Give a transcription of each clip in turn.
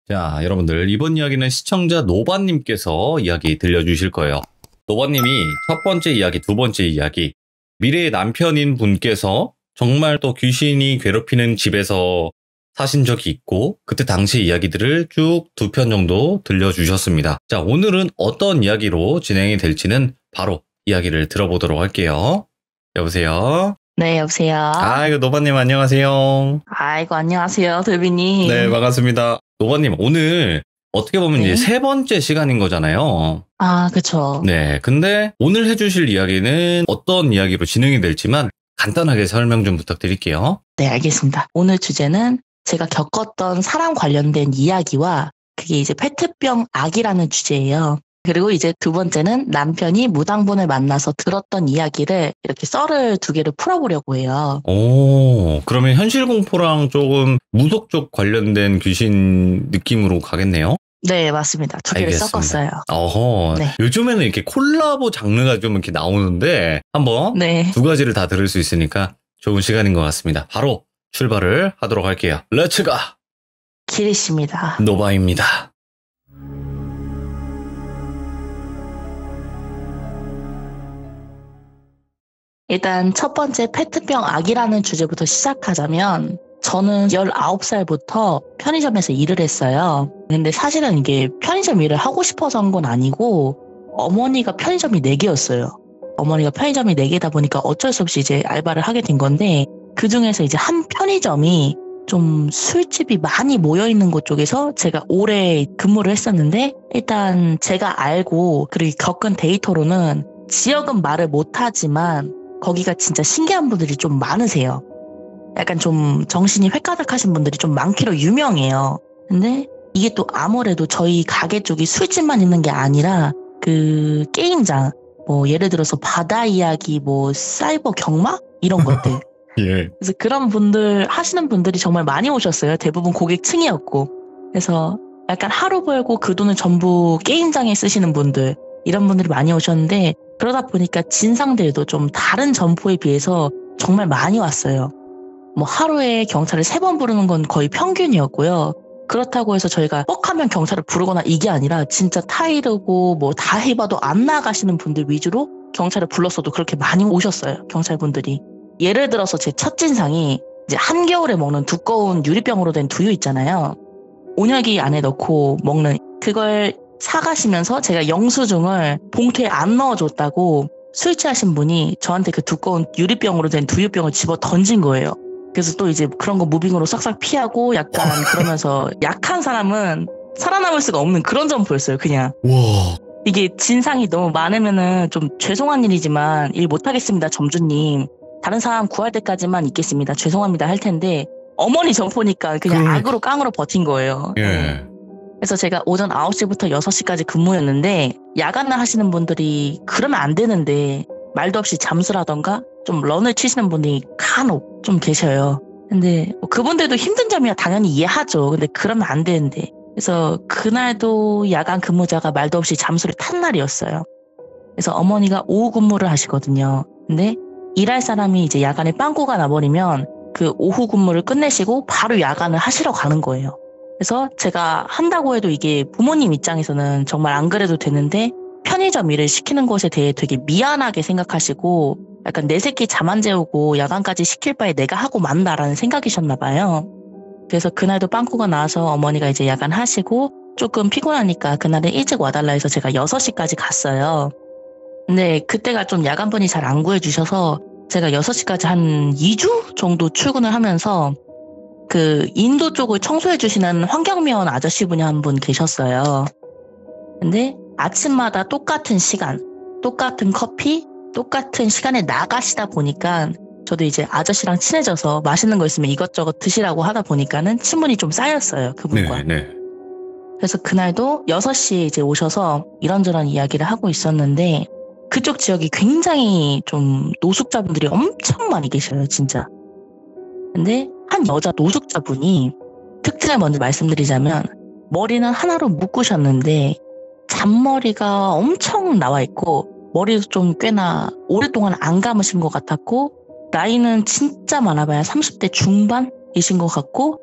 자, 여러분들 이번 이야기는 시청자 노바님께서 이야기 들려주실 거예요. 노바님이 첫 번째 이야기, 두 번째 이야기, 미래의 남편인 분께서 정말 또 귀신이 괴롭히는 집에서 사신 적이 있고 그때 당시 이야기들을 쭉 2편 정도 들려주셨습니다. 자, 오늘은 어떤 이야기로 진행이 될지는 바로 이야기를 들어보도록 할게요. 여보세요? 네, 여보세요. 이거 노바님 안녕하세요. 아이고, 안녕하세요, 돌비님. 네, 반갑습니다. 노바님, 오늘 어떻게 보면 네. 이제 3번째 시간인 거잖아요. 아, 그쵸. 네, 근데 오늘 해주실 이야기는 어떤 이야기로 진행이 될지만 간단하게 설명 좀 부탁드릴게요. 네, 알겠습니다. 오늘 주제는 제가 겪었던 사람 관련된 이야기와 그게 이제 페트병 악이라는 주제예요. 그리고 이제 두 번째는 남편이 무당분을 만나서 들었던 이야기를 이렇게 썰을 2개를 풀어보려고 해요. 오, 그러면 현실 공포랑 조금 무속 쪽 관련된 귀신 느낌으로 가겠네요? 네, 맞습니다. 2개를 알겠습니다. 섞었어요. 어허, 네. 요즘에는 이렇게 콜라보 장르가 좀 이렇게 나오는데 한번 네. 2가지를 다 들을 수 있으니까 좋은 시간인 것 같습니다. 바로 출발을 하도록 할게요. 렛츠가! 기리씨입니다. 노바입니다. 일단 첫 번째 페트병 악이라는 주제부터 시작하자면 저는 19살부터 편의점에서 일을 했어요. 근데 사실은 이게 편의점 일을 하고 싶어서 한 건 아니고 어머니가 편의점이 4개였어요. 어머니가 편의점이 4개다 보니까 어쩔 수 없이 이제 알바를 하게 된 건데 그 중에서 이제 한 편의점이 좀 술집이 많이 모여있는 곳 쪽에서 제가 오래 근무를 했었는데 일단 제가 알고 그리고 겪은 데이터로는 지역은 말을 못하지만 거기가 진짜 신기한 분들이 좀 많으세요. 약간 좀 정신이 획가닥하신 분들이 좀 많기로 유명해요. 근데 이게 또 아무래도 저희 가게 쪽이 술집만 있는 게 아니라 그 게임장, 뭐 예를 들어서 바다 이야기, 뭐 사이버 경마? 이런 것들. 예. 그래서 그런 분들 하시는 분들이 정말 많이 오셨어요. 대부분 고객층이었고. 그래서 약간 하루 벌고 그 돈을 전부 게임장에 쓰시는 분들, 이런 분들이 많이 오셨는데 그러다 보니까 진상들도 좀 다른 점포에 비해서 정말 많이 왔어요. 뭐 하루에 경찰을 3번 부르는 건 거의 평균이었고요. 그렇다고 해서 저희가 뻑하면 경찰을 부르거나 이게 아니라 진짜 타이르고 뭐 다 해봐도 안 나가시는 분들 위주로 경찰을 불렀어도 그렇게 많이 오셨어요. 경찰분들이. 예를 들어서 제 첫 진상이 이제 한겨울에 먹는 두꺼운 유리병으로 된 두유 있잖아요. 온열기 안에 넣고 먹는 그걸 사가시면서 제가 영수증을 봉투에 안 넣어줬다고 술 취하신 분이 저한테 그 두꺼운 유리병으로 된 두유병을 집어 던진 거예요. 그래서 또 이제 그런 거 무빙으로 싹싹 피하고 약간 그러면서 약한 사람은 살아남을 수가 없는 그런 점포였어요, 그냥. 와. 이게 진상이 너무 많으면은 좀 죄송한 일이지만 일 못하겠습니다, 점주님. 다른 사람 구할 때까지만 있겠습니다. 죄송합니다 할 텐데 어머니 점포니까 그냥 악으로 깡으로 버틴 거예요. 예. 그래서 제가 오전 9시부터 6시까지 근무였는데 야간을 하시는 분들이 그러면 안 되는데 말도 없이 잠수라던가 좀 런을 치시는 분이 간혹 좀 계셔요. 근데 뭐 그분들도 힘든 점이야 당연히 이해하죠. 근데 그러면 안 되는데. 그래서 그날도 야간 근무자가 말도 없이 잠수를 탄 날이었어요. 그래서 어머니가 오후 근무를 하시거든요. 근데 일할 사람이 이제 야간에 빵꾸가 나버리면 그 오후 근무를 끝내시고 바로 야간을 하시러 가는 거예요. 그래서 제가 한다고 해도 이게 부모님 입장에서는 정말 안 그래도 되는데 편의점 일을 시키는 것에 대해 되게 미안하게 생각하시고 약간 내 새끼 잠 안 재우고 야간까지 시킬 바에 내가 하고 만다라는 생각이셨나 봐요. 그래서 그날도 빵꾸가 나와서 어머니가 이제 야간 하시고 조금 피곤하니까 그날은 일찍 와달라 해서 제가 6시까지 갔어요. 근데 그때가 좀 야간분이 잘 안 구해주셔서 제가 6시까지 한 2주 정도 출근을 하면서 그 인도 쪽을 청소해 주시는 환경미원 아저씨분이 한 분 계셨어요. 근데 아침마다 똑같은 시간, 똑같은 커피, 똑같은 시간에 나가시다 보니까 저도 이제 아저씨랑 친해져서 맛있는 거 있으면 이것저것 드시라고 하다 보니까는 친분이 좀 쌓였어요, 그분과. 네. 그래서 그날도 6시에 이제 오셔서 이런저런 이야기를 하고 있었는데 그쪽 지역이 굉장히 좀 노숙자분들이 엄청 많이 계셔요, 진짜. 근데 한 여자 노숙자분이 특징을 먼저 말씀드리자면 머리는 하나로 묶으셨는데 잔머리가 엄청 나와 있고 머리도 좀 꽤나 오랫동안 안 감으신 것 같았고 나이는 진짜 많아봐야 30대 중반이신 것 같고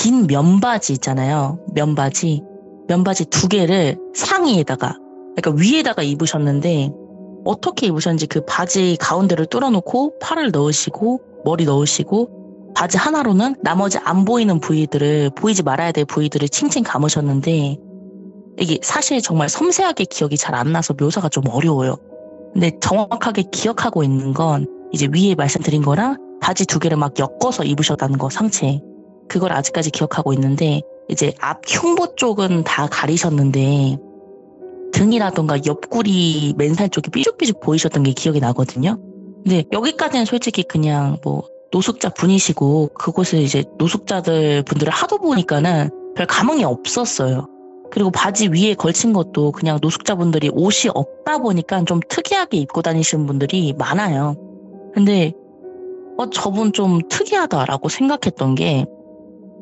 긴 면바지 있잖아요. 면바지 2개를 상의에다가, 그러니까 위에다가 입으셨는데 어떻게 입으셨는지 그 바지 가운데를 뚫어놓고 팔을 넣으시고 머리 넣으시고 바지 하나로는 나머지 안 보이는 부위들을, 보이지 말아야 될 부위들을 칭칭 감으셨는데 이게 사실 정말 섬세하게 기억이 잘 안 나서 묘사가 좀 어려워요. 근데 정확하게 기억하고 있는 건 이제 위에 말씀드린 거랑 바지 2개를 막 엮어서 입으셨다는 거, 상체에. 그걸 아직까지 기억하고 있는데 이제 앞 흉부 쪽은 다 가리셨는데 등이라던가 옆구리 맨살 쪽이 삐죽삐죽 보이셨던 게 기억이 나거든요. 근데 여기까지는 솔직히 그냥 뭐 노숙자 분이시고 그곳에 이제 노숙자들 분들을 하도 보니까는 별 감흥이 없었어요. 그리고 바지 위에 걸친 것도 그냥 노숙자분들이 옷이 없다 보니까 좀 특이하게 입고 다니시는 분들이 많아요. 근데 저분 좀 특이하다라고 생각했던 게,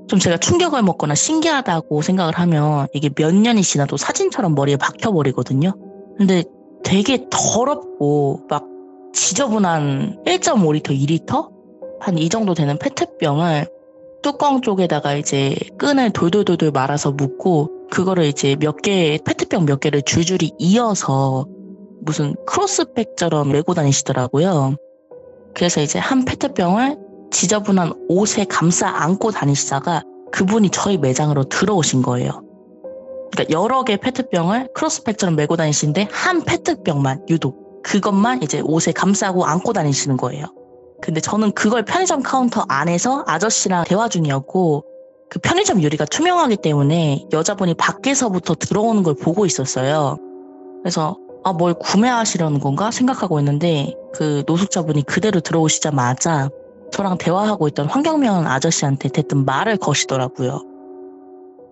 좀 제가 충격을 먹거나 신기하다고 생각을 하면 이게 몇 년이 지나도 사진처럼 머리에 박혀버리거든요. 근데 되게 더럽고 막 지저분한 1.5리터, 2리터? 한 이 정도 되는 페트병을 뚜껑 쪽에다가 이제 끈을 돌돌돌돌 말아서 묶고 그거를 이제 페트병 몇 개를 줄줄이 이어서 무슨 크로스백처럼 메고 다니시더라고요. 그래서 이제 한 페트병을 지저분한 옷에 감싸 안고 다니시다가 그분이 저희 매장으로 들어오신 거예요. 그러니까 여러 개 페트병을 크로스백처럼 메고 다니시는데 한 페트병만 유독 그것만 이제 옷에 감싸고 안고 다니시는 거예요. 근데 저는 그걸 편의점 카운터 안에서 아저씨랑 대화 중이었고, 그 편의점 유리가 투명하기 때문에 여자분이 밖에서부터 들어오는 걸 보고 있었어요. 그래서 뭘 구매하시려는 건가 생각하고 있는데 그 노숙자분이 그대로 들어오시자마자 저랑 대화하고 있던 환경미원 아저씨한테 대뜸 말을 거시더라고요.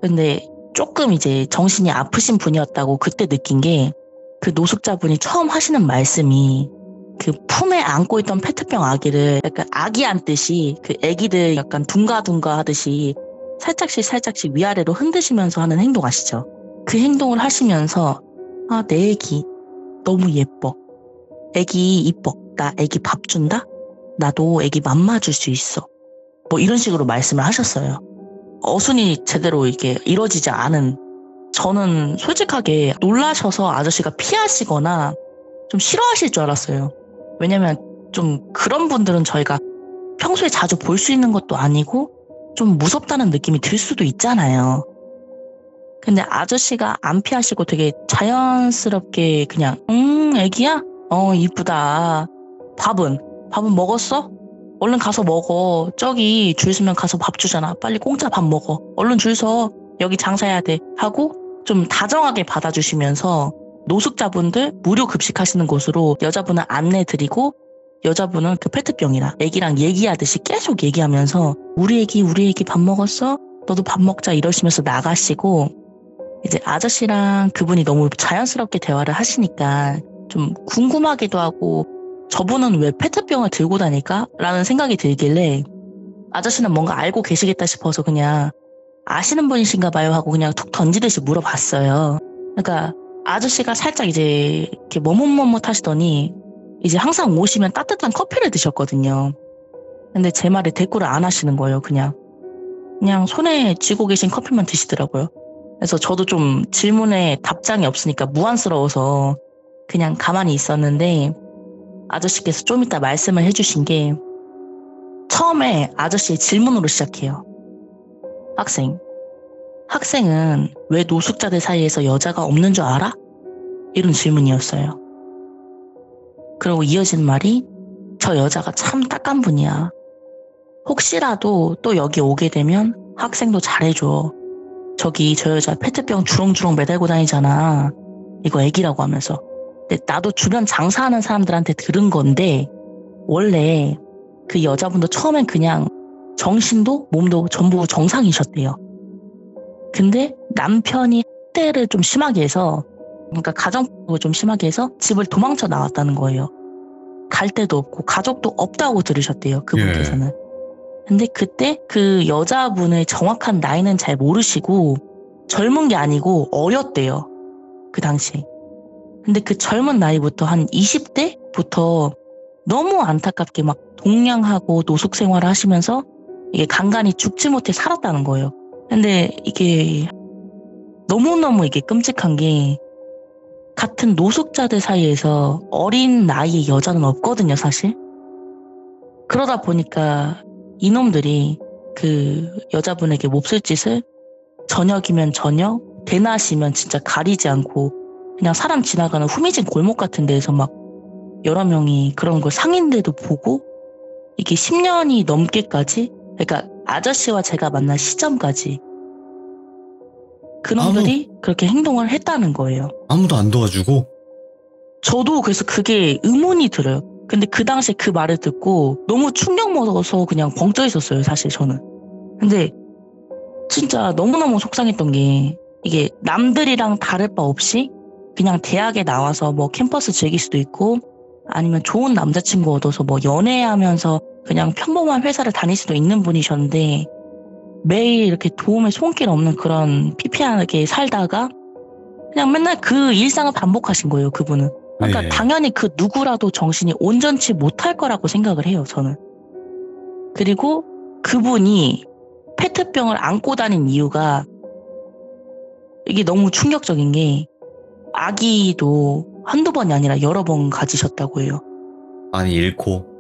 근데 조금 이제 정신이 아프신 분이었다고 그때 느낀 게, 그 노숙자분이 처음 하시는 말씀이 그 품에 안고 있던 페트병 아기를 약간 아기 안듯이 그 아기들 약간 둥가둥가 하듯이 살짝씩 위아래로 흔드시면서 하는 행동 아시죠? 그 행동을 하시면서 내 아기 너무 예뻐. 아기 이뻐. 나 아기 밥 준다? 나도 아기 맘마 줄 수 있어. 뭐 이런 식으로 말씀을 하셨어요. 어순이 제대로 이게 이루어지지 않은, 저는 솔직하게 놀라셔서 아저씨가 피하시거나 좀 싫어하실 줄 알았어요. 왜냐면 좀 그런 분들은 저희가 평소에 자주 볼 수 있는 것도 아니고 좀 무섭다는 느낌이 들 수도 있잖아요. 근데 아저씨가 안 피하시고 되게 자연스럽게 그냥 애기야? 이쁘다. 밥은 먹었어? 얼른 가서 먹어. 저기 줄 서면 가서 밥 주잖아. 빨리 공짜 밥 먹어. 얼른 줄 서. 여기 장사해야 돼. 하고 좀 다정하게 받아주시면서 노숙자분들 무료 급식하시는 곳으로 여자분은 안내드리고, 여자분은 그 페트병이랑 애기랑 얘기하듯이 계속 얘기하면서 우리 애기 밥 먹었어? 너도 밥 먹자 이러시면서 나가시고, 이제 아저씨랑 그분이 너무 자연스럽게 대화를 하시니까 좀 궁금하기도 하고, 저분은 왜 페트병을 들고 다닐까? 라는 생각이 들길래 아저씨는 뭔가 알고 계시겠다 싶어서 그냥 아시는 분이신가 봐요 하고 그냥 툭 던지듯이 물어봤어요. 그러니까 아저씨가 살짝 이제 이렇게 머뭇머뭇 하시더니 이제 항상 오시면 따뜻한 커피를 드셨거든요. 근데 제 말에 대꾸를 안 하시는 거예요. 그냥 손에 쥐고 계신 커피만 드시더라고요. 그래서 저도 좀 질문에 답장이 없으니까 무안스러워서 그냥 가만히 있었는데, 아저씨께서 좀 이따 말씀을 해주신 게, 처음에 아저씨의 질문으로 시작해요. 학생은 왜 노숙자들 사이에서 여자가 없는 줄 알아? 이런 질문이었어요. 그리고 이어진 말이, 저 여자가 참 딱한 분이야. 혹시라도 또 여기 오게 되면 학생도 잘해줘. 저기 저 여자 페트병 주렁주렁 매달고 다니잖아. 이거 애기라고 하면서. 근데 나도 주변 장사하는 사람들한테 들은 건데, 원래 그 여자분도 처음엔 그냥 정신도 몸도 전부 정상이셨대요. 근데 남편이 학대를 좀 심하게 해서, 그러니까 가정폭력을 좀 심하게 해서 집을 도망쳐 나왔다는 거예요. 갈 데도 없고 가족도 없다고 들으셨대요, 그분께서는. 근데 그때 그 여자분의 정확한 나이는 잘 모르시고, 젊은 게 아니고 어렸대요, 그 당시에. 근데 그 젊은 나이부터 한 20대부터 너무 안타깝게 막 동냥하고 노숙 생활을 하시면서 이게 간간히 죽지 못해 살았다는 거예요. 근데 이게 너무너무 이게 끔찍한 게 같은 노숙자들 사이에서 어린 나이의 여자는 없거든요, 사실. 그러다 보니까 이놈들이 그 여자분에게 몹쓸 짓을 저녁이면 저녁, 대낮이면 진짜 가리지 않고 그냥 사람 지나가는 후미진 골목 같은 데에서 막 여러 명이 그런 걸 상인들도 보고 이게 10년이 넘게까지, 그러니까 아저씨와 제가 만난 시점까지 그놈들이 그렇게 행동을 했다는 거예요. 아무도 안 도와주고? 저도 그래서 그게 의문이 들어요. 근데 그 당시에 그 말을 듣고 너무 충격 먹어서 그냥 벙 떠 있었어요, 사실 저는. 근데 진짜 너무너무 속상했던 게 이게 남들이랑 다를 바 없이 그냥 대학에 나와서 뭐 캠퍼스 즐길 수도 있고 아니면 좋은 남자친구 얻어서 뭐 연애하면서 그냥 평범한 회사를 다닐 수도 있는 분이셨는데 매일 이렇게 도움의 손길 없는 그런 피폐하게 살다가 그냥 맨날 그 일상을 반복하신 거예요, 그분은. 그러니까 네. 당연히 그 누구라도 정신이 온전치 못할 거라고 생각을 해요, 저는. 그리고 그분이 페트병을 안고 다닌 이유가 이게 너무 충격적인 게 아기도 한두 번이 아니라 여러 번 가지셨다고 해요. 아니, 잃고.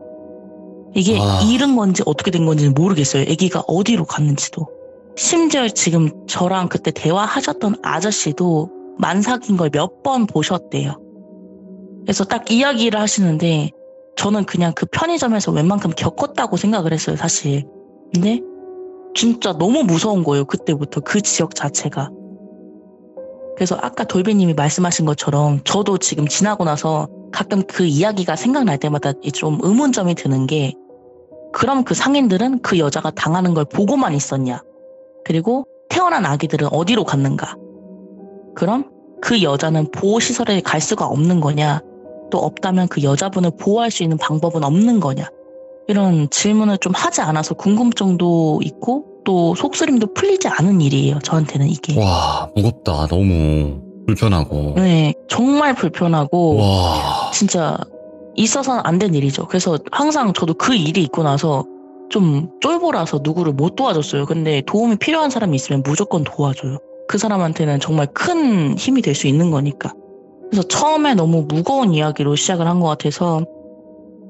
이게 와. 잃은 건지 어떻게 된 건지는 모르겠어요. 아기가 어디로 갔는지도. 심지어 지금 저랑 그때 대화하셨던 아저씨도 만삭인 걸 몇 번 보셨대요. 그래서 딱 이야기를 하시는데 저는 그냥 그 편의점에서 웬만큼 겪었다고 생각을 했어요, 사실. 근데 진짜 너무 무서운 거예요, 그때부터 그 지역 자체가. 그래서 아까 돌비님이 말씀하신 것처럼 저도 지금 지나고 나서 가끔 그 이야기가 생각날 때마다 좀 의문점이 드는 게 그럼 그 상인들은 그 여자가 당하는 걸 보고만 있었냐? 그리고 태어난 아기들은 어디로 갔는가? 그럼 그 여자는 보호시설에 갈 수가 없는 거냐? 또 없다면 그 여자분을 보호할 수 있는 방법은 없는 거냐? 이런 질문을 좀 하지 않아서 궁금증도 있고 또 속쓰림도 풀리지 않은 일이에요. 저한테는 이게. 와, 무겁다. 너무 불편하고. 네, 정말 불편하고 와. 진짜 있어서는 안 된 일이죠. 그래서 항상 저도 그 일이 있고 나서 좀 쫄보라서 누구를 못 도와줬어요. 근데 도움이 필요한 사람이 있으면 무조건 도와줘요. 그 사람한테는 정말 큰 힘이 될 수 있는 거니까. 그래서 처음에 너무 무거운 이야기로 시작을 한 것 같아서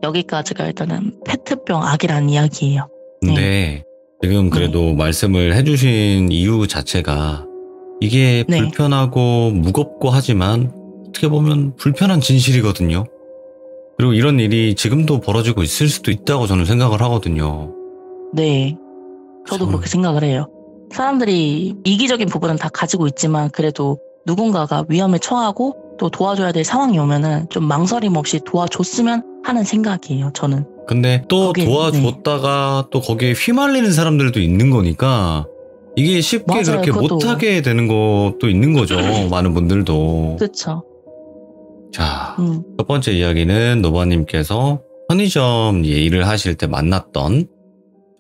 여기까지가 일단은 페트병 악이라는 이야기예요. 근데 지금 그래도 말씀을 해주신 이유 자체가 이게 네. 불편하고 무겁고 하지만 어떻게 보면 불편한 진실이거든요. 그리고 이런 일이 지금도 벌어지고 있을 수도 있다고 저는 생각을 하거든요. 네. 저도 그렇게 생각을 해요. 사람들이 이기적인 부분은 다 가지고 있지만 그래도 누군가가 위험에 처하고 또 도와줘야 될 상황이 오면은 좀 망설임 없이 도와줬으면 하는 생각이에요, 저는. 근데 또 거기에, 도와줬다가 또 거기에 휘말리는 사람들도 있는 거니까 이게 쉽게 맞아요, 그렇게 그것도. 못하게 되는 것도 있는 거죠. 많은 분들도. 그렇죠. 자, 첫 번째 이야기는 노바님께서 편의점 일을 하실 때 만났던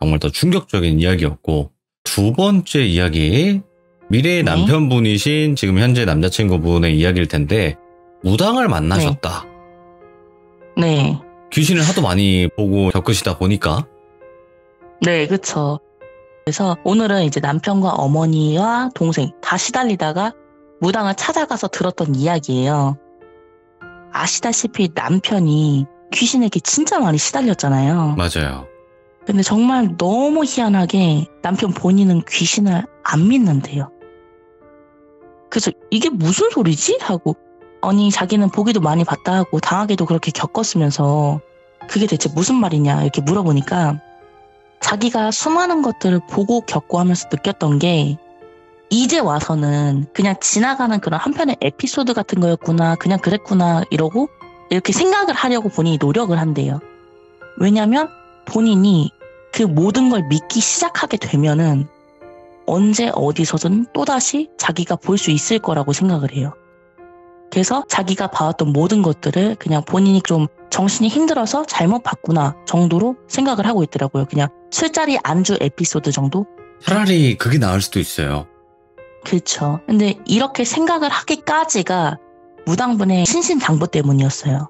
정말 더 충격적인 이야기였고, 두 번째 이야기, 미래의 네. 남편분이신 지금 현재 남자친구분의 이야기일 텐데 무당을 만나셨다. 네. 귀신을 하도 많이 보고 겪으시다 보니까. 네, 그쵸. 그래서 오늘은 이제 남편과 어머니와 동생 다 시달리다가 무당을 찾아가서 들었던 이야기예요. 아시다시피 남편이 귀신에게 진짜 많이 시달렸잖아요. 맞아요. 근데 정말 너무 희한하게 남편 본인은 귀신을 안 믿는데요. 그래서 이게 무슨 소리지? 하고 아니 자기는 보기도 많이 봤다 하고 당하게도 그렇게 겪었으면서 그게 대체 무슨 말이냐 이렇게 물어보니까 자기가 수많은 것들을 보고 겪고 하면서 느꼈던 게 이제 와서는 그냥 지나가는 그런 한편의 에피소드 같은 거였구나 그냥 그랬구나 이러고 이렇게 생각을 하려고 본인이 노력을 한대요. 왜냐면 본인이 그 모든 걸 믿기 시작하게 되면은 언제 어디서든 또다시 자기가 볼 수 있을 거라고 생각을 해요. 그래서 자기가 봐왔던 모든 것들을 그냥 본인이 좀 정신이 힘들어서 잘못 봤구나 정도로 생각을 하고 있더라고요. 그냥 술자리 안주 에피소드 정도? 차라리 그게 나을 수도 있어요. 그렇죠. 근데 이렇게 생각을 하기까지가 무당분의 신신당부 때문이었어요.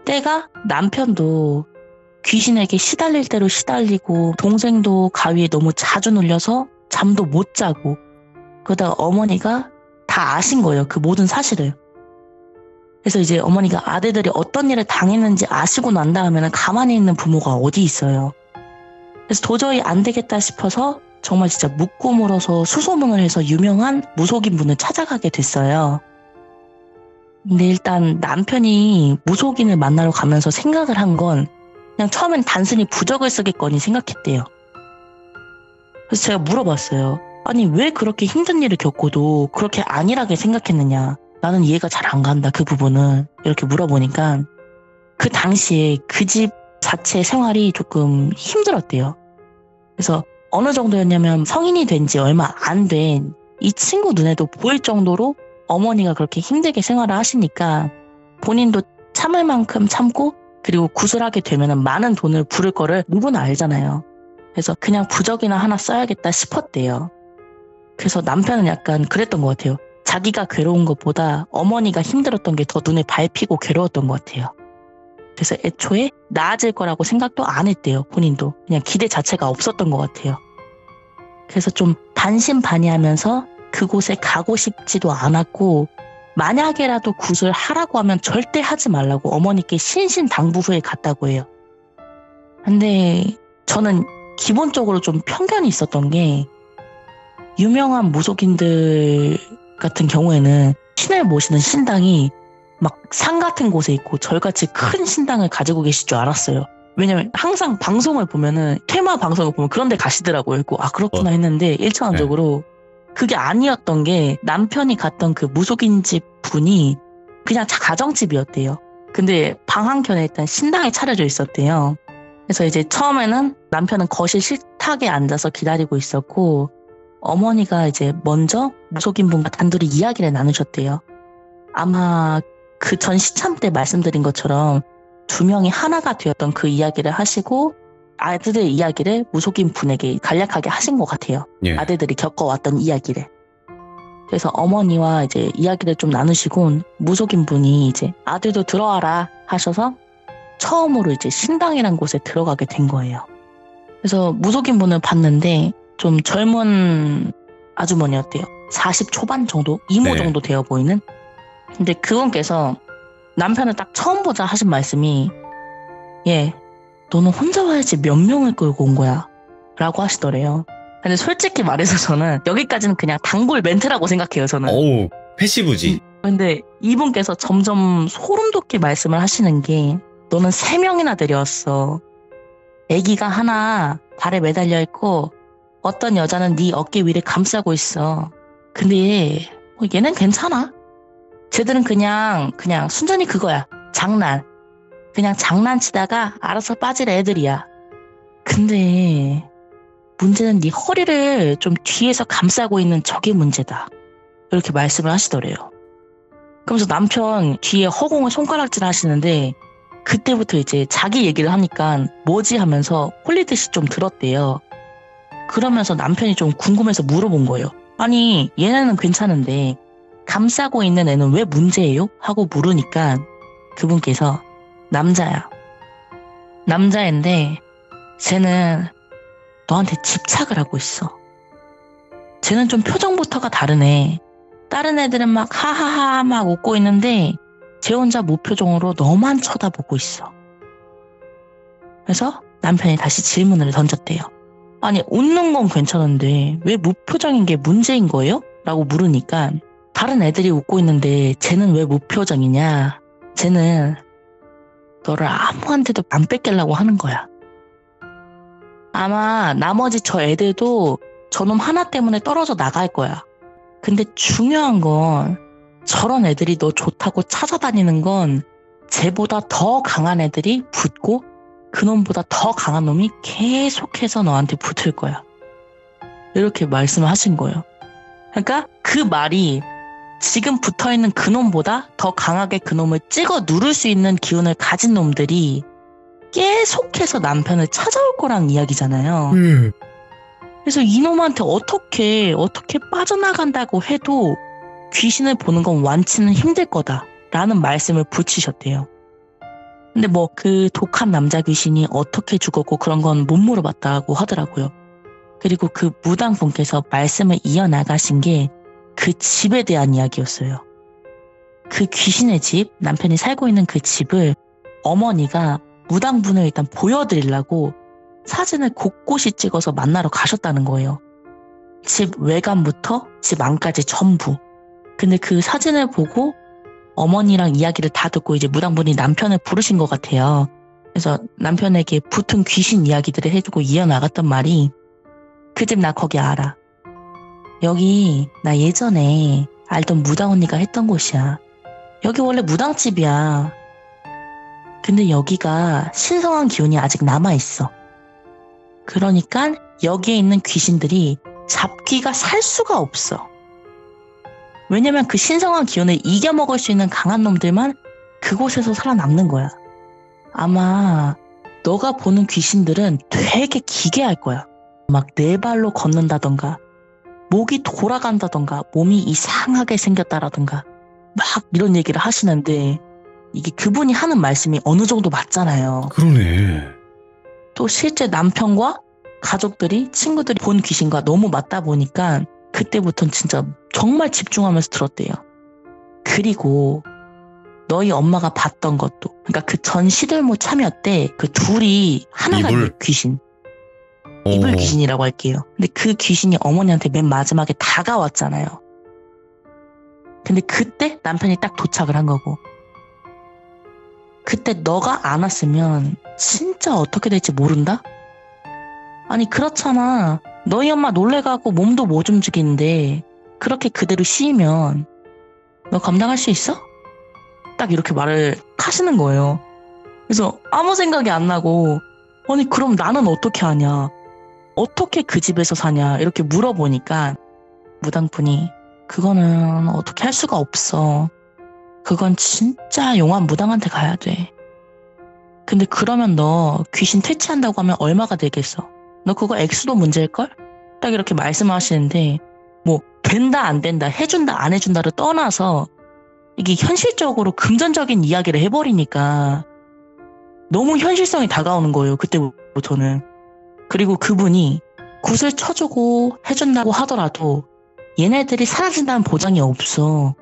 때가 남편도 귀신에게 시달릴 대로 시달리고 동생도 가위에 너무 자주 눌려서 잠도 못 자고 그러다가 어머니가 다 아신 거예요. 그 모든 사실을. 그래서 이제 어머니가 아들들이 어떤 일을 당했는지 아시고 난 다음에는 가만히 있는 부모가 어디 있어요. 그래서 도저히 안 되겠다 싶어서 정말 진짜 묻고 물어서 수소문을 해서 유명한 무속인 분을 찾아가게 됐어요. 근데 일단 남편이 무속인을 만나러 가면서 생각을 한 건 그냥 처음엔 단순히 부적을 쓰겠거니 생각했대요. 그래서 제가 물어봤어요. 아니 왜 그렇게 힘든 일을 겪고도 그렇게 안일하게 생각했느냐. 나는 이해가 잘 안 간다 그 부분은. 이렇게 물어보니까 그 당시에 그 집 자체 생활이 조금 힘들었대요. 그래서 어느 정도였냐면 성인이 된 지 얼마 안 된 이 친구 눈에도 보일 정도로 어머니가 그렇게 힘들게 생활을 하시니까 본인도 참을 만큼 참고 그리고 구슬하게 되면 많은 돈을 부를 거를 누구나 알잖아요. 그래서 그냥 부적이나 하나 써야겠다 싶었대요. 그래서 남편은 약간 그랬던 것 같아요. 자기가 괴로운 것보다 어머니가 힘들었던 게 더 눈에 밟히고 괴로웠던 것 같아요. 그래서 애초에 나아질 거라고 생각도 안 했대요. 본인도. 그냥 기대 자체가 없었던 것 같아요. 그래서 좀 반신반의하면서 그곳에 가고 싶지도 않았고 만약에라도 굿을 하라고 하면 절대 하지 말라고 어머니께 신신당부 후에 갔다고 해요. 근데 저는 기본적으로 좀 편견이 있었던 게 유명한 무속인들 같은 경우에는 신을 모시는 신당이 막 산 같은 곳에 있고 절같이 큰 신당을 가지고 계실 줄 알았어요. 왜냐면 항상 방송을 보면은 테마 방송을 보면 그런 데 가시더라고요. 아 그렇구나 했는데 1차원적으로 그게 아니었던 게 남편이 갔던 그 무속인 집 분이 그냥 가정집이었대요. 근데 방 한켠에 일단 신당이 차려져 있었대요. 그래서 이제 처음에는 남편은 거실 식탁에 앉아서 기다리고 있었고 어머니가 이제 먼저 무속인 분과 단둘이 이야기를 나누셨대요. 아마 그 전 시참 때 말씀드린 것처럼 두 명이 하나가 되었던 그 이야기를 하시고 아들의 이야기를 무속인 분에게 간략하게 하신 것 같아요. 예. 아들들이 겪어왔던 이야기를. 그래서 어머니와 이제 이야기를 좀 나누시곤 무속인 분이 이제 아들도 들어와라 하셔서 처음으로 이제 신당이란 곳에 들어가게 된 거예요. 그래서 무속인 분을 봤는데 좀 젊은 아주머니였대요. 40 초반 정도? 이모 정도 되어 보이는? 근데 그분께서 남편을 딱 처음 보자 하신 말씀이 너는 혼자 와야지 몇 명을 끌고 온 거야 라고 하시더래요. 근데 솔직히 말해서 저는 여기까지는 그냥 단골 멘트라고 생각해요. 저는. 어우 패시브지. 근데 이분께서 점점 소름 돋게 말씀을 하시는 게 너는 3명이나 데려왔어. 아기가 하나 발에 매달려 있고 어떤 여자는 네 어깨 위를 감싸고 있어. 근데 얘는 괜찮아. 쟤들은 그냥 순전히 그거야. 장난. 그냥 장난치다가 알아서 빠질 애들이야. 근데 문제는 네 허리를 좀 뒤에서 감싸고 있는 저게 문제다. 이렇게 말씀을 하시더래요. 그러면서 남편 뒤에 허공을 손가락질 하시는데 그때부터 이제 자기 얘기를 하니까 뭐지 하면서 홀리듯이 좀 들었대요. 그러면서 남편이 좀 궁금해서 물어본 거예요. 아니 얘네는 괜찮은데 감싸고 있는 애는 왜 문제예요? 하고 물으니까 그분께서 남자야. 남자인데 쟤는 너한테 집착을 하고 있어. 쟤는 좀 표정부터가 다르네. 다른 애들은 막 하하하 막 웃고 있는데 쟤 혼자 무표정으로 너만 쳐다보고 있어. 그래서 남편이 다시 질문을 던졌대요. 아니 웃는 건 괜찮은데 왜 무표정인 게 문제인 거예요? 라고 물으니까 다른 애들이 웃고 있는데 쟤는 왜 무표정이냐? 쟤는 너를 아무한테도 안 뺏기려고 하는 거야. 아마 나머지 저 애들도 저놈 하나 때문에 떨어져 나갈 거야. 근데 중요한 건 저런 애들이 너 좋다고 찾아다니는 건 쟤보다 더 강한 애들이 붙고 그놈보다 더 강한 놈이 계속해서 너한테 붙을 거야. 이렇게 말씀을 하신 거예요. 그러니까 그 말이 지금 붙어있는 그놈보다 더 강하게 그놈을 찍어 누를 수 있는 기운을 가진 놈들이 계속해서 남편을 찾아올 거란 이야기잖아요. 그래서 이놈한테 어떻게 빠져나간다고 해도 귀신을 보는 건 완치는 힘들 거다라는 말씀을 붙이셨대요. 근데 뭐 그 독한 남자 귀신이 어떻게 죽었고 그런 건 못 물어봤다고 하더라고요. 그리고 그 무당분께서 말씀을 이어나가신 게 그 집에 대한 이야기였어요. 그 귀신의 집, 남편이 살고 있는 그 집을 어머니가 무당분을 일단 보여드리려고 사진을 곳곳이 찍어서 만나러 가셨다는 거예요. 집 외관부터 집 안까지 전부. 근데 그 사진을 보고 어머니랑 이야기를 다 듣고 이제 무당분이 남편을 부르신 것 같아요. 그래서 남편에게 붙은 귀신 이야기들을 해주고 이어나갔던 말이 그 집 나 거기 알아. 여기 나 예전에 알던 무당 언니가 했던 곳이야. 여기 원래 무당집이야. 근데 여기가 신성한 기운이 아직 남아있어. 그러니까 여기에 있는 귀신들이 잡기가 살 수가 없어. 왜냐면 그 신성한 기운을 이겨먹을 수 있는 강한 놈들만 그곳에서 살아남는 거야. 아마 너가 보는 귀신들은 되게 기괴할 거야. 막 네 발로 걷는다던가 목이 돌아간다던가 몸이 이상하게 생겼다라던가 막 이런 얘기를 하시는데 이게 그분이 하는 말씀이 어느 정도 맞잖아요. 그러네. 또 실제 남편과 가족들이 친구들이 본 귀신과 너무 맞다 보니까 그때부터는 진짜 정말 집중하면서 들었대요. 그리고 너희 엄마가 봤던 것도 그러니까 그 전 시들모 참여 때 그 둘이 하나가 이불? 귀신 이불 귀신이라고 할게요. 근데 그 귀신이 어머니한테 맨 마지막에 다가왔잖아요. 근데 그때 남편이 딱 도착을 한 거고 그때 너가 안 왔으면 진짜 어떻게 될지 모른다? 아니 그렇잖아. 너희 엄마 놀래가고 몸도 못 움직이는데 그렇게 그대로 쉬면 너 감당할 수 있어? 딱 이렇게 말을 하시는 거예요. 그래서 아무 생각이 안 나고 아니 그럼 나는 어떻게 하냐? 어떻게 그 집에서 사냐? 이렇게 물어보니까 무당분이 그거는 어떻게 할 수가 없어. 그건 진짜 용한 무당한테 가야 돼. 근데 그러면 너 귀신 퇴치한다고 하면 얼마가 되겠어? 너 그거 액수도 문제일걸? 딱 이렇게 말씀하시는데 뭐 된다 안 된다 해준다 안 해준다를 떠나서 이게 현실적으로 금전적인 이야기를 해버리니까 너무 현실성이 다가오는 거예요. 그때부터는. 그리고 그분이 굿을 쳐주고 해준다고 하더라도 얘네들이 사라진다는 보장이 없어.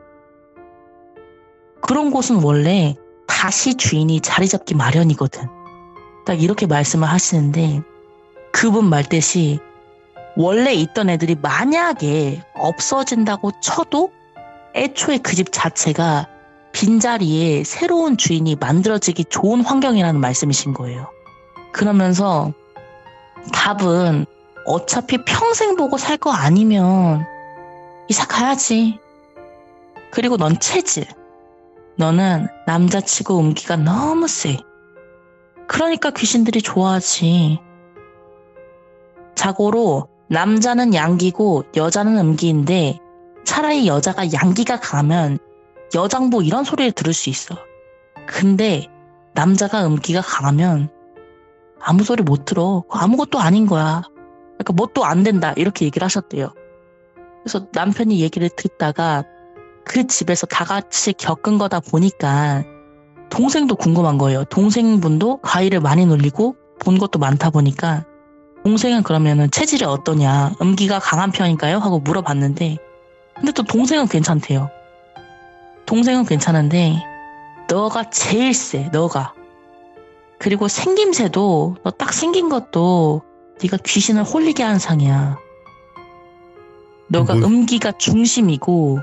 그런 곳은 원래 다시 주인이 자리 잡기 마련이거든. 딱 이렇게 말씀을 하시는데 그분 말뜻이 원래 있던 애들이 만약에 없어진다고 쳐도 애초에 그 집 자체가 빈자리에 새로운 주인이 만들어지기 좋은 환경이라는 말씀이신 거예요. 그러면서 답은 어차피 평생 보고 살 거 아니면 이사 가야지. 그리고 넌 체질. 너는 남자치고 음기가 너무 세. 그러니까 귀신들이 좋아하지. 자고로 남자는 양기고 여자는 음기인데 차라리 여자가 양기가 강하면 여장부 이런 소리를 들을 수 있어. 근데 남자가 음기가 강하면 아무 소리 못 들어. 아무것도 아닌 거야. 그러니까 뭣도 안 된다 이렇게 얘기를 하셨대요. 그래서 남편이 얘기를 듣다가 그 집에서 다 같이 겪은 거다 보니까 동생도 궁금한 거예요. 동생분도 과일을 많이 놀리고 본 것도 많다 보니까 동생은 그러면은 체질이 어떠냐, 음기가 강한 편인가요? 하고 물어봤는데 근데 또 동생은 괜찮대요. 동생은 괜찮은데 너가 제일 세, 너가. 그리고 생김새도 너 딱 생긴 것도 네가 귀신을 홀리게 하는 상이야. 너가 음기가 중심이고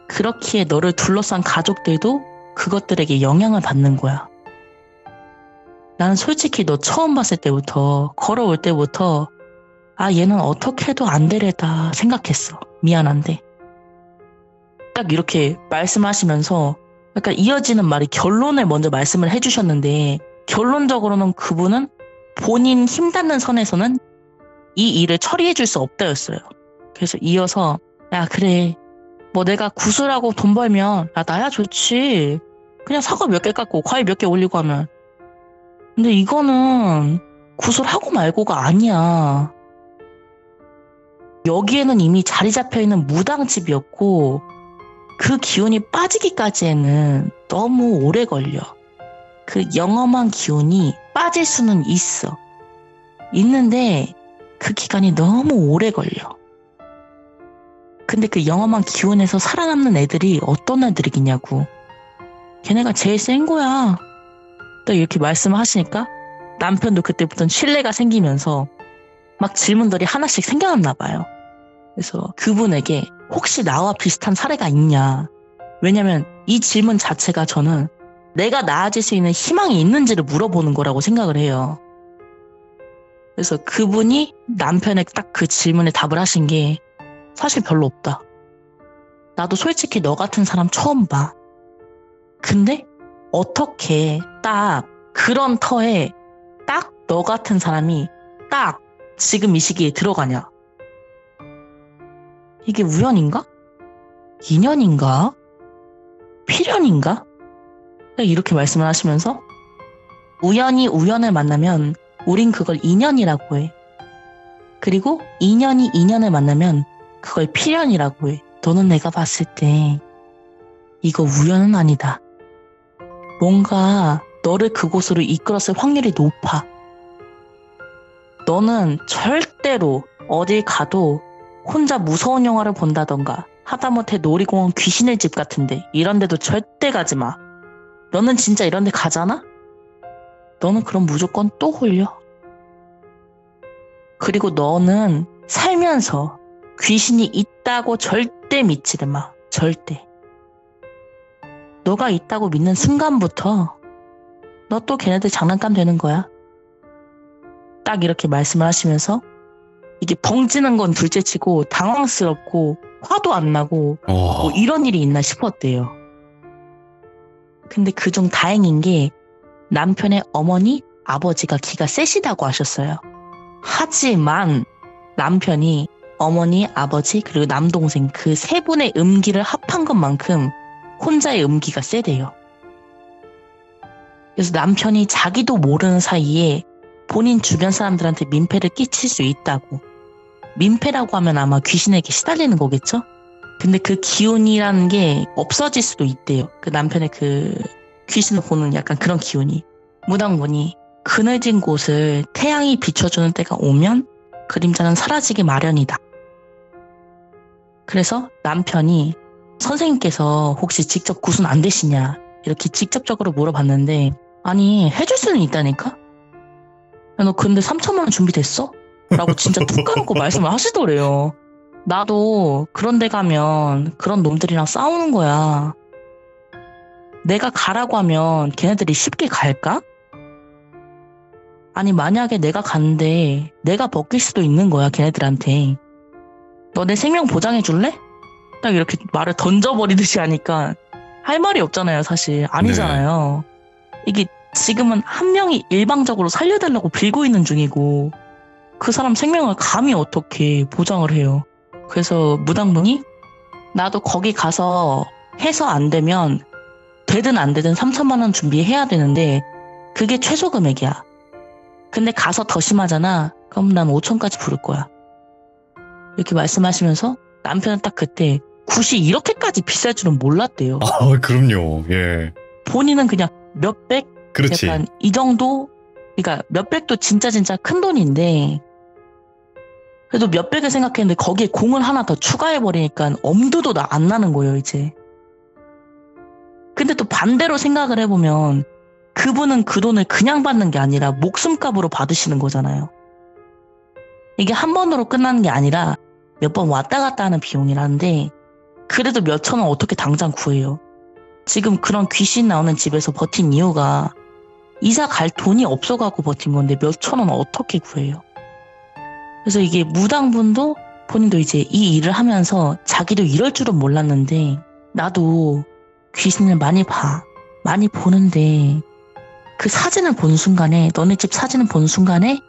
그렇기에 너를 둘러싼 가족들도 그것들에게 영향을 받는 거야. 나는 솔직히 너 처음 봤을 때부터 걸어올 때부터 아 얘는 어떻게 해도 안 되려다 생각했어. 미안한데. 딱 이렇게 말씀하시면서 약간 이어지는 말이 결론을 먼저 말씀을 해주셨는데 결론적으로는 그분은 본인 힘 닿는 선에서는 이 일을 처리해 줄 수 없다였어요. 그래서 이어서 야 그래 뭐 내가 구슬하고 돈 벌면 나야 좋지. 그냥 사과 몇 개 깎고 과일 몇 개 올리고 하면. 근데 이거는 구슬하고 말고가 아니야. 여기에는 이미 자리 잡혀있는 무당집이었고 그 기운이 빠지기까지에는 너무 오래 걸려. 그 영험한 기운이 빠질 수는 있어. 있는데 그 기간이 너무 오래 걸려. 근데 그 영험한 기운에서 살아남는 애들이 어떤 애들이겠냐고. 걔네가 제일 센 거야. 또 이렇게 말씀하시니까 남편도 그때부터 신뢰가 생기면서 막 질문들이 하나씩 생겨났나 봐요. 그래서 그분에게 혹시 나와 비슷한 사례가 있냐. 왜냐면 이 질문 자체가 저는 내가 나아질 수 있는 희망이 있는지를 물어보는 거라고 생각을 해요. 그래서 그분이 남편의 딱 그 질문에 답을 하신 게 사실 별로 없다. 나도 솔직히 너 같은 사람 처음 봐. 근데 어떻게 딱 그런 터에 딱 너 같은 사람이 딱 지금 이 시기에 들어가냐? 이게 우연인가? 인연인가? 필연인가? 이렇게 말씀을 하시면서 우연히 우연을 만나면 우린 그걸 인연이라고 해. 그리고 인연이 인연을 만나면 그걸 필연이라고 해. 너는 내가 봤을 때 이거 우연은 아니다. 뭔가 너를 그곳으로 이끌었을 확률이 높아. 너는 절대로 어딜 가도 혼자 무서운 영화를 본다던가 하다못해 놀이공원 귀신의 집 같은데 이런 데도 절대 가지 마. 너는 진짜 이런 데 가잖아? 너는 그럼 무조건 또 홀려. 그리고 너는 살면서 귀신이 있다고 절대 믿지를 마. 절대. 너가 있다고 믿는 순간부터 너 또 걔네들 장난감 되는 거야. 딱 이렇게 말씀을 하시면서 이게 벙찌는 건 둘째치고 당황스럽고 화도 안 나고 뭐 이런 일이 있나 싶었대요. 근데 그중 다행인 게 남편의 어머니, 아버지가 기가 세시다고 하셨어요. 하지만 남편이 어머니, 아버지 그리고 남동생 그 세 분의 음기를 합한 것만큼 혼자의 음기가 세대요. 그래서 남편이 자기도 모르는 사이에 본인 주변 사람들한테 민폐를 끼칠 수 있다고. 민폐라고 하면 아마 귀신에게 시달리는 거겠죠? 근데 그 기운이라는 게 없어질 수도 있대요. 그 남편의 그 귀신을 보는 약간 그런 기운이. 무당분이 그늘진 곳을 태양이 비춰주는 때가 오면 그림자는 사라지기 마련이다. 그래서 남편이 선생님께서 혹시 직접 구순 안 되시냐 이렇게 직접적으로 물어봤는데 아니 해줄 수는 있다니까? 야, 너 근데 3천만 원 준비됐어? 라고 진짜 툭 까놓고 말씀을 하시더래요. 나도 그런 데 가면 그런 놈들이랑 싸우는 거야. 내가 가라고 하면 걔네들이 쉽게 갈까? 아니 만약에 내가 갔는데 내가 벗길 수도 있는 거야 걔네들한테. 너 내 생명 보장해 줄래? 딱 이렇게 말을 던져버리듯이 하니까 할 말이 없잖아요 사실. 아니잖아요. 네. 이게 지금은 한 명이 일방적으로 살려달라고 빌고 있는 중이고 그 사람 생명을 감히 어떻게 보장을 해요. 그래서 무당분이 나도 거기 가서 해서 안 되면 되든 안 되든 3천만 원 준비해야 되는데 그게 최소 금액이야. 근데 가서 더 심하잖아. 그럼 난 5천까지 부를 거야. 이렇게 말씀하시면서 남편은 딱 그때 굿이 이렇게까지 비쌀 줄은 몰랐대요. 아, 그럼요. 예. 본인은 그냥 몇백? 그렇지. 약간 이 정도? 그러니까 몇백도 진짜 큰 돈인데 그래도 몇백을 생각했는데 거기에 공을 하나 더 추가해버리니까 엄두도 안 나는 거예요 이제. 근데 또 반대로 생각을 해보면 그분은 그 돈을 그냥 받는 게 아니라 목숨값으로 받으시는 거잖아요. 이게 한 번으로 끝나는 게 아니라 몇 번 왔다 갔다 하는 비용이라는데 그래도 몇 천 원 어떻게 당장 구해요. 지금 그런 귀신 나오는 집에서 버틴 이유가 이사 갈 돈이 없어갖고 버틴 건데 몇 천 원 어떻게 구해요. 그래서 이게 무당분도 본인도 이제 이 일을 하면서 자기도 이럴 줄은 몰랐는데 나도 귀신을 많이 봐. 많이 보는데 그 사진을 본 순간에 너네 집 사진을 본 순간에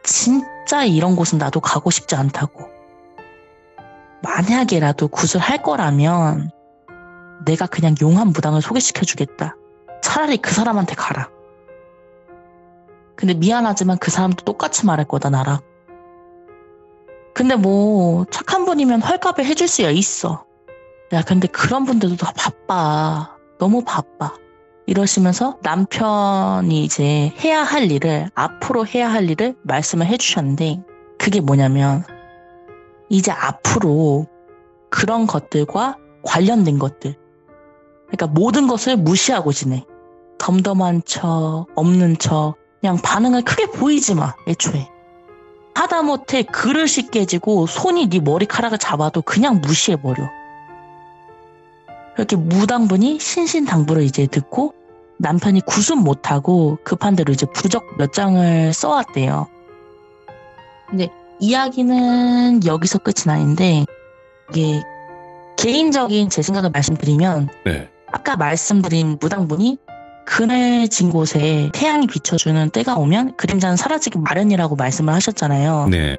진짜 이런 곳은 나도 가고 싶지 않다고. 만약에라도 굿을 할 거라면 내가 그냥 용한 무당을 소개시켜주겠다. 차라리 그 사람한테 가라. 근데 미안하지만 그 사람도 똑같이 말할 거다 나랑. 근데 뭐 착한 분이면 헐값에 해줄 수야 있어. 야 근데 그런 분들도 다 바빠. 너무 바빠. 이러시면서 남편이 이제 해야 할 일을, 앞으로 해야 할 일을 말씀을 해주셨는데, 그게 뭐냐면 이제 앞으로 그런 것들과 관련된 것들, 그러니까 모든 것을 무시하고 지내. 덤덤한 척, 없는 척, 그냥 반응을 크게 보이지 마. 애초에 하다못해 그릇이 깨지고 손이 네 머리카락을 잡아도 그냥 무시해버려. 그렇게 무당분이 신신당부를 이제 듣고 남편이 구순 못하고 급한 대로 이제 부적 몇 장을 써왔대요. 근데 이야기는 여기서 끝은 아닌데, 이게 개인적인 제 생각을 말씀드리면, 네. 아까 말씀드린 무당분이 그늘진 곳에 태양이 비춰주는 때가 오면 그림자는 사라지기 마련이라고 말씀을 하셨잖아요. 네.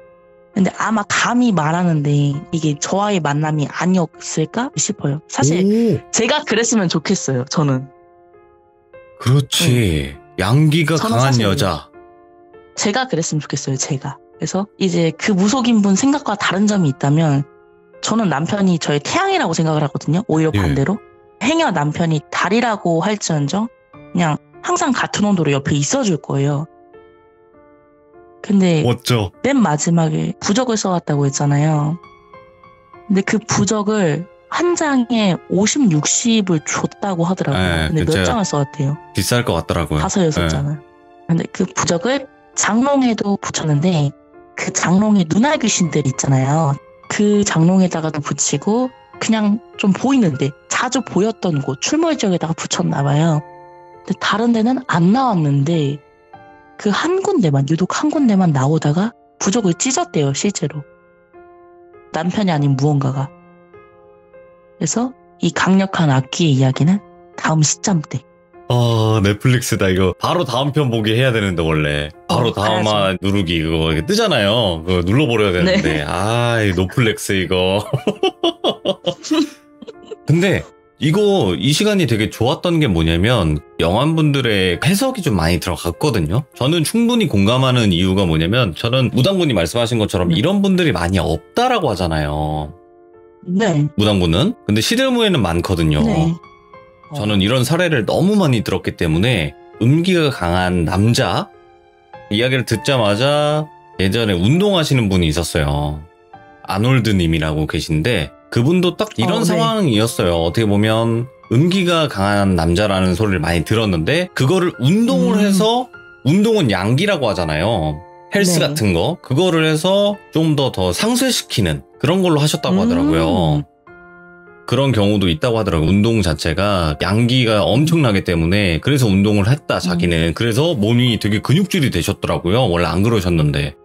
근데 아마 감히 말하는데 이게 저와의 만남이 아니었을까 싶어요. 사실 제가 그랬으면 좋겠어요. 저는. 그렇지. 양기가 저는 강한 사실 여자. 제가 그랬으면 좋겠어요. 제가. 그래서 이제 그 무속인 분 생각과 다른 점이 있다면, 저는 남편이 저의 태양이라고 생각을 하거든요. 오히려 예. 반대로. 행여 남편이 달이라고 할지언정 그냥 항상 같은 온도로 옆에 있어줄 거예요. 근데 멋져. 맨 마지막에 부적을 써왔다고 했잖아요. 근데 그 부적을 한 장에 50, 60을 줬다고 하더라고요. 네, 근데 몇 제가 장을 써왔대요? 비쌀 것 같더라고요. 5, 6장을. 근데 그 부적을 장롱에도 붙였는데, 그 장롱에 눈알 귀신들 있잖아요. 그 장롱에다가도 붙이고 그냥 좀 보이는데 자주 보였던 곳, 출몰 지역에다가 붙였나 봐요. 근데 다른 데는 안 나왔는데 그 한 군데만, 유독 한 군데만 나오다가 부적을 찢었대요, 실제로. 남편이 아닌 무언가가. 그래서 이 강력한 악귀의 이야기는 다음 시점 때. 넷플릭스다. 이거 바로 다음 편 보기 해야 되는데, 원래 바로 다음만 가야죠. 누르기 그거 이렇게 뜨잖아요. 그거 눌러버려야 되는데. 이 노플렉스 이거. 근데 이거 이 시간이 되게 좋았던 게 뭐냐면, 영환분들의 해석이 좀 많이 들어갔거든요. 저는 충분히 공감하는 이유가 뭐냐면, 저는 무당분이 말씀하신 것처럼 이런 분들이 많이 없다라고 하잖아요. 네. 무당분은. 근데 시드무에는 많거든요. 네. 저는 이런 사례를 너무 많이 들었기 때문에 음기가 강한 남자 이야기를 듣자마자 예전에 운동하시는 분이 있었어요. 아놀드님이라고 계신데, 그분도 딱 이런 네. 상황이었어요. 어떻게 보면 음기가 강한 남자라는 소리를 많이 들었는데, 그거를 운동을 해서, 운동은 양기라고 하잖아요. 헬스 네. 같은 거, 그거를 해서 좀 더 상쇄시키는 그런 걸로 하셨다고 하더라고요. 그런 경우도 있다고 하더라고요. 운동 자체가 양기가 엄청나기 때문에, 그래서 운동을 했다, 자기는. 그래서 몸이 되게 근육질이 되셨더라고요. 원래 안 그러셨는데.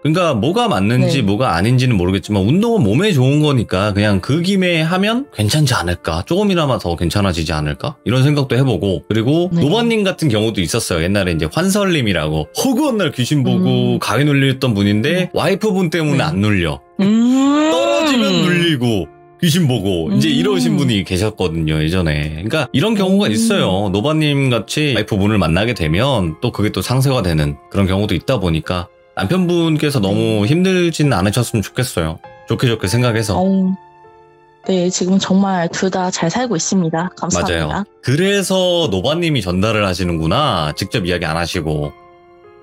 그러니까 뭐가 맞는지 네. 뭐가 아닌지는 모르겠지만, 운동은 몸에 좋은 거니까 그냥 그 김에 하면 괜찮지 않을까? 조금이나마 더 괜찮아지지 않을까? 이런 생각도 해보고. 그리고 네. 노바님 같은 경우도 있었어요. 옛날에 이제 환설님이라고 허구한 날 귀신 보고 가위 눌렸던 분인데, 와이프분 때문에 네. 안 눌려. 떨어지면 눌리고 귀신 보고 이제 이러신 분이 계셨거든요, 예전에. 그러니까 이런 경우가 있어요. 노바님 같이 와이프분을 만나게 되면 또 그게 또 상쇄가 되는 그런 경우도 있다 보니까, 남편분께서 너무 힘들지는 않으셨으면 좋겠어요. 좋게 생각해서. 네, 지금 정말 둘 다 잘 살고 있습니다. 감사합니다. 맞아요. 그래서 노바님이 전달을 하시는구나. 직접 이야기 안 하시고.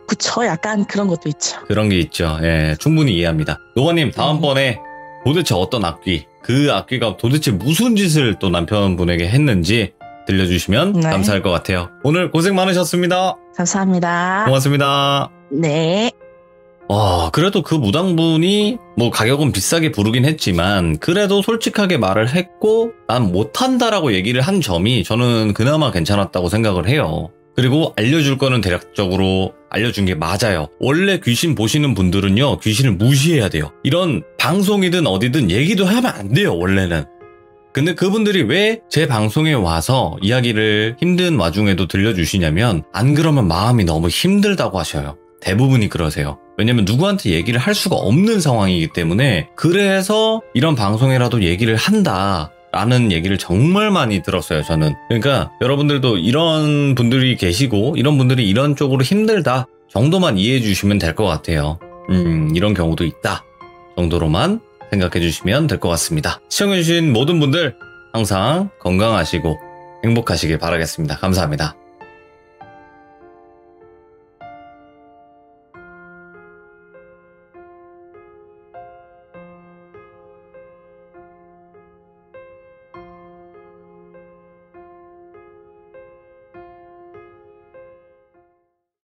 그쵸, 약간 그런 것도 있죠. 그런 게 있죠. 예, 충분히 이해합니다. 노바님, 다음번에 도대체 어떤 악귀, 그 악귀가 도대체 무슨 짓을 또 남편분에게 했는지 들려주시면 네. 감사할 것 같아요. 오늘 고생 많으셨습니다. 감사합니다. 고맙습니다. 네. 그래도 그 무당분이 뭐 가격은 비싸게 부르긴 했지만, 그래도 솔직하게 말을 했고, 난 못한다라고 얘기를 한 점이 저는 그나마 괜찮았다고 생각을 해요. 그리고 알려줄 거는 대략적으로 알려준 게 맞아요. 원래 귀신 보시는 분들은요, 귀신을 무시해야 돼요. 이런 방송이든 어디든 얘기도 하면 안 돼요, 원래는. 근데 그분들이 왜 제 방송에 와서 이야기를 힘든 와중에도 들려주시냐면, 안 그러면 마음이 너무 힘들다고 하셔요. 대부분이 그러세요. 왜냐면 누구한테 얘기를 할 수가 없는 상황이기 때문에. 그래서 이런 방송이라도 얘기를 한다 라는 얘기를 정말 많이 들었어요, 저는. 그러니까 여러분들도 이런 분들이 계시고, 이런 분들이 이런 쪽으로 힘들다 정도만 이해해 주시면 될 것 같아요. 이런 경우도 있다 정도로만 생각해 주시면 될 것 같습니다. 시청해 주신 모든 분들 항상 건강하시고 행복하시길 바라겠습니다. 감사합니다.